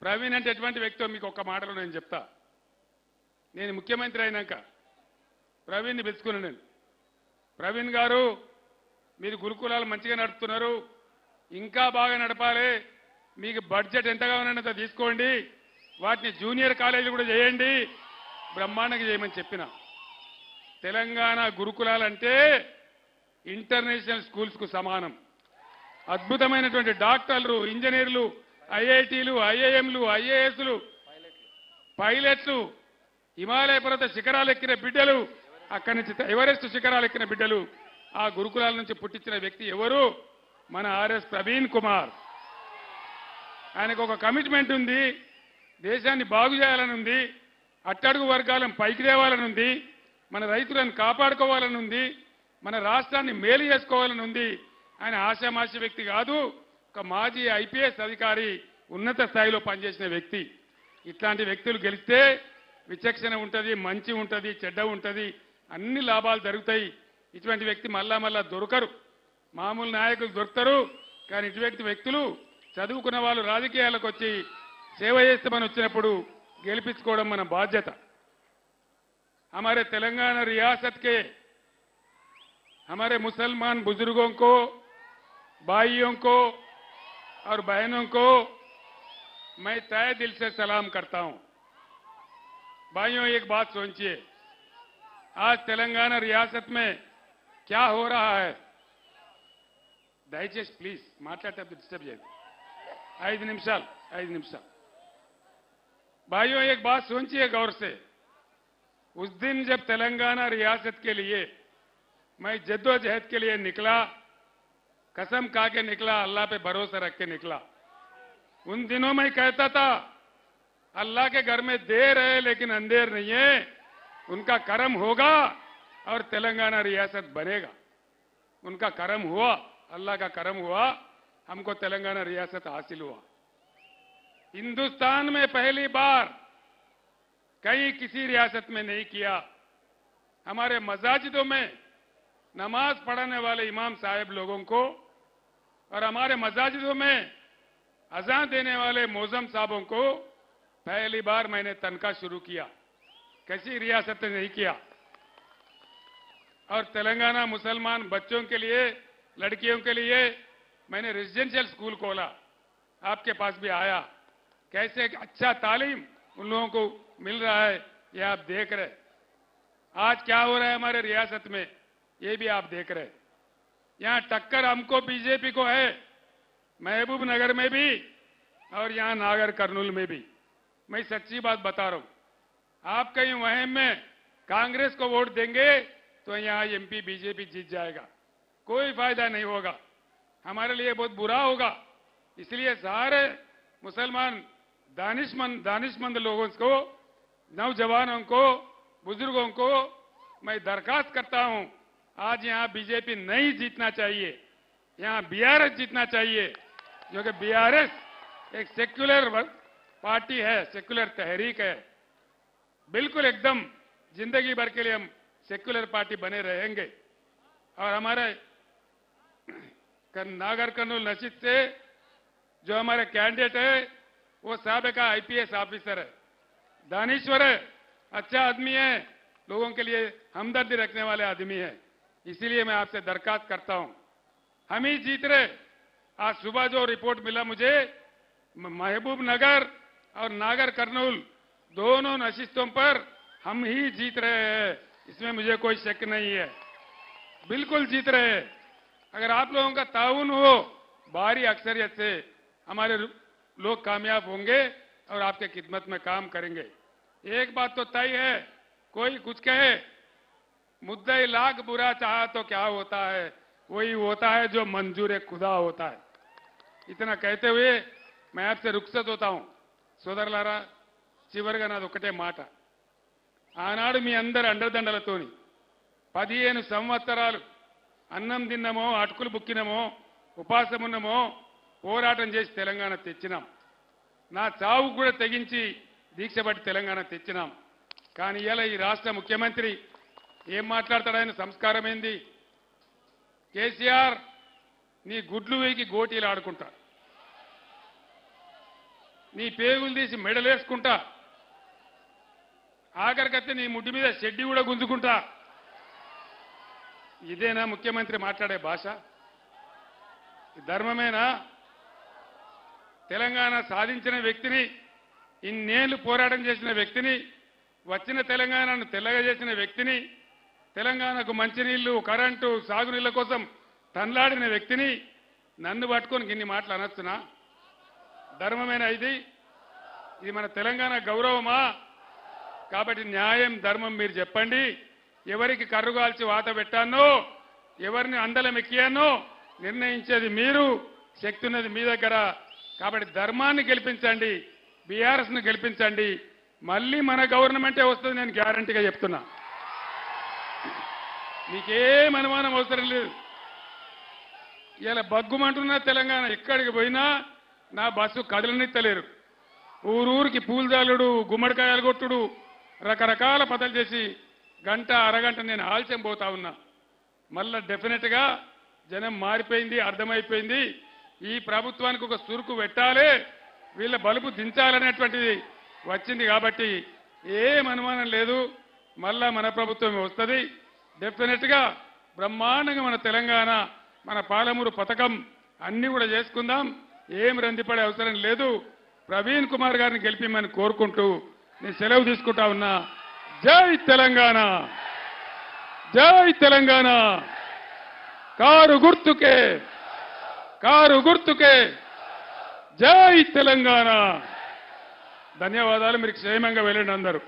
ప్రవీణ్ అంటే ఎటువంటి వ్యక్తో మీకు ఒక్క మాటలో నేను చెప్తా. నేను ముఖ్యమంత్రి అయినాక ప్రవీణ్ని పిలుచుకున్నాను నేను. ప్రవీణ్ గారు, మీరు గురుకులాలు మంచిగా నడుపుతున్నారు, ఇంకా బాగా నడపాలి, మీకు బడ్జెట్ ఎంతగా ఉన్నంత తీసుకోండి, వాటిని జూనియర్ కాలేజీలు కూడా చేయండి, బ్రహ్మాండంగా చేయమని చెప్పిన. తెలంగాణ గురుకులాలంటే ఇంటర్నేషనల్ స్కూల్స్కు సమానం. అద్భుతమైనటువంటి డాక్టర్లు, ఇంజనీర్లు, ఐఐటీలు, ఐఐఎంలు, ఐఏఎస్లు, పైలట్లు, హిమాలయ పర్వత శిఖరాలు ఎక్కిన బిడ్డలు, అక్కడి నుంచి ఎవరెస్ట్ శిఖరాలు ఎక్కిన బిడ్డలు ఆ గురుకులాల నుంచి పుట్టించిన వ్యక్తి ఎవరు? మన ఆర్ఎస్ ప్రవీణ్ కుమార్. ఆయనకు ఒక కమిట్మెంట్ ఉంది, దేశాన్ని బాగు చేయాలని ఉంది, అట్టడుగు వర్గాలను పైకి తేవాలని ఉంది, మన రైతులను కాపాడుకోవాలని ఉంది, మన రాష్ట్రాన్ని మేలు చేసుకోవాలని ఉంది. ఆయన ఆశామాషి వ్యక్తి కాదు, ఒక మాజీ ఐపీఎస్ అధికారి, ఉన్నత స్థాయిలో పనిచేసిన వ్యక్తి. ఇట్లాంటి వ్యక్తులు గెలిస్తే విచక్షణ ఉంటుంది, మంచి ఉంటుంది, చెడ్డ ఉంటుంది, అన్ని లాభాలు జరుగుతాయి. ఇటువంటి వ్యక్తి మళ్ళా దొరకరు. మామూలు నాయకులు దొరుకుతారు, కానీ ఇటువంటి వ్యక్తులు చదువుకున్న వాళ్ళు రాజకీయాలకు వచ్చి సేవ చేస్తామని వచ్చినప్పుడు గెలిపించుకోవడం మన బాధ్యత. हमारे तेलंगाना रियासत के हमारे मुसलमान बुजुर्गों को, भाइयों को और बहनों को मैं तहे दिल से सलाम करता हूं. भाइयों, एक बात सोचिए, आज तेलंगाना रियासत में क्या हो रहा है. దయచేసి ప్లీజ్ మాట్లాడేటప్పుడు డిస్టర్బ్ చేయదు. 5 నిమిషాలు. भाइयों, एक बात सोचिए गौर से. उस दिन जब तेलंगाना रियासत के लिए मैं जद्दोजहद के लिए निकला, कसम खा के निकला, अल्लाह पे भरोसा रख के निकला. उन दिनों में कहता था अल्लाह के घर में देर है लेकिन अंधेर नहीं है, उनका करम होगा और तेलंगाना रियासत बनेगा. उनका करम हुआ, अल्लाह का करम हुआ, हमको तेलंगाना रियासत हासिल हुआ. हिंदुस्तान में पहली बार कहीं किसी रियासत में नहीं किया. हमारे मसाजिदों में नमाज पढ़ाने वाले इमाम साहब लोगों को और हमारे मसाजिदों में अजान देने वाले मौजम साहबों को पहली बार मैंने तनख्वाह शुरू किया. किसी रियासत ने नहीं किया. और तेलंगाना मुसलमान बच्चों के लिए, लड़कियों के लिए मैंने रेजिडेंशियल स्कूल खोला. आपके पास भी आया. कैसे अच्छा तालीम उन लोगों को मिल रहा है, ये आप देख रहे. आज क्या हो रहा है हमारे रियासत में, ये भी आप देख रहे. यहां टक्कर हमको बीजेपी को है, महबूब नगर में भी और यहां नागर कर्नूल में भी. मैं सच्ची बात बता रहा हूं. आप कहीं वहम में कांग्रेस को वोट देंगे तो यहां एमपी बीजेपी जीत जाएगा, कोई फायदा नहीं होगा, हमारे लिए बहुत बुरा होगा. इसलिए सारे मुसलमान दानिशमंद लोगों को, नौजवानों को, बुजुर्गों को मैं दरखास्त करता हूं, आज यहां बीजेपी नहीं जीतना चाहिए, यहां बीआरएस जीतना चाहिए. जो कि बीआरएस एक सेक्युलर पार्टी है, सेक्युलर तहरीक है. बिल्कुल एकदम जिंदगी भर के लिए हम सेक्युलर पार्टी बने रहेंगे. और हमारे नागर कर्नूल नशीद से जो हमारे कैंडिडेट है वो साहब का आईपीएस ऑफिसर है, दानिश्वर है, अच्छा आदमी है, लोगों के लिए हमदर्दी रखने वाले आदमी है. इसीलिए मैं आपसे दरखास्त करता हूं, हम ही जीत रहे. आज सुबह जो रिपोर्ट मिला मुझे, महबूब नगर और नागर कर्नूल दोनों नशिस्तों पर हम ही जीत रहे हैं, इसमें मुझे कोई शक नहीं है. बिल्कुल जीत रहे हैं. अगर आप लोगों का ताउन हो, भारी अक्सरियत से हमारे लोग कामयाब होंगे और आपके खिदमत में काम करेंगे. एक बात तो तय है, कोई कुछ कहे, मुद्दई लाख बुरा चाहा तो क्या होता है, वही होता है जो मंजूर खुदा होता है. इतना कहते हुए मैं आपसे रुखसत होता हूं. సోదరులారా, చివరిగా నాది ఒకటే మాట. ఆనాడు మీ అందరి అండదండలతోని 15 సంవత్సరాలు అన్నం తిన్నమో, అటుకులు బుక్కినమో, ఉపాసం ఉన్నమో, పోరాటం చేసి తెలంగాణ తెచ్చినాం. నా చావు కూడా తెగించి దీక్షపట్టి తెలంగాణ తెచ్చినాం. కానీ ఇలా ఈ రాష్ట్ర ముఖ్యమంత్రి ఏం మాట్లాడతాడని సంస్కారం ఏంది? కేసీఆర్ నీ గుడ్లు వేకి గోటీలు ఆడుకుంటా. నీ పేగులు తీసి మెడలేసుకుంటా, ఆఖరికత్తే నీ ముడ్డి మీద షెడ్డి కూడా గుంజుకుంటా. ఇదేనా ముఖ్యమంత్రి మాట్లాడే భాష? ధర్మమేనా? తెలంగాణ సాధించిన వ్యక్తిని, ఇన్నేళ్లు పోరాటం చేసిన వ్యక్తిని, వచ్చిన తెలంగాణను తెల్లగా చేసిన వ్యక్తిని, తెలంగాణకు మంచినీళ్లు, కరెంటు, సాగునీళ్ల కోసం తన్లాడిన వ్యక్తిని నన్ను పట్టుకొని ఇన్ని మాటలు అనొచ్చునా? ధర్మమేనా ఇది? ఇది మన తెలంగాణ గౌరవమా? కాబట్టి న్యాయం, ధర్మం మీరు చెప్పండి. ఎవరికి కర్రుగాల్చి వాత పెట్టానో, ఎవరిని అందలం ఎక్కియానో నిర్ణయించేది మీరు. శక్తి ఉన్నది మీ దగ్గర. కాబట్టి ధర్మాన్ని గెలిపించండి, బీఆర్ఎస్ను గెలిపించండి. మళ్ళీ మన గవర్నమెంటే వస్తుంది, నేను గ్యారంటీగా చెప్తున్నా. మీకేం అనుమానం అవసరం లేదు. ఇలా బగ్గుమంటున్న తెలంగాణ ఎక్కడికి పోయినా నా బస్సు కదలనిత్తలేరు. ఊరూరికి పూలదాలుడు, గుమ్మడికాయలు కొట్టుడు, రకరకాల పదలు చేసి గంట అరగంట నేను ఆలస్యం పోతా ఉన్నా. మళ్ళా డెఫినెట్గా జనం మారిపోయింది, అర్థమైపోయింది. ఈ ప్రభుత్వానికి ఒక సురుకు పెట్టాలి, వీళ్ళ బలుపు దించాలనేటువంటిది వచ్చింది. కాబట్టి ఏం అనుమానం లేదు, మళ్ళా మన ప్రభుత్వం వస్తుంది. డెఫినెట్గా బ్రహ్మాండంగా మన తెలంగాణ, మన పాలమూరు పథకం అన్ని కూడా చేసుకుందాం. ఏం రందిపడే అవసరం లేదు. ప్రవీణ్ కుమార్ గారిని గెలిపిమని కోరుకుంటూ నేను సెలవు తీసుకుంటా ఉన్నా. జై తెలంగాణ, జై తెలంగాణ. కారు గుర్తుకే, కారు గుర్తుకే, జై తెలంగాణ. ధన్యవాదాలు. మీరు క్షేమంగా వెళ్ళండి అందరూ.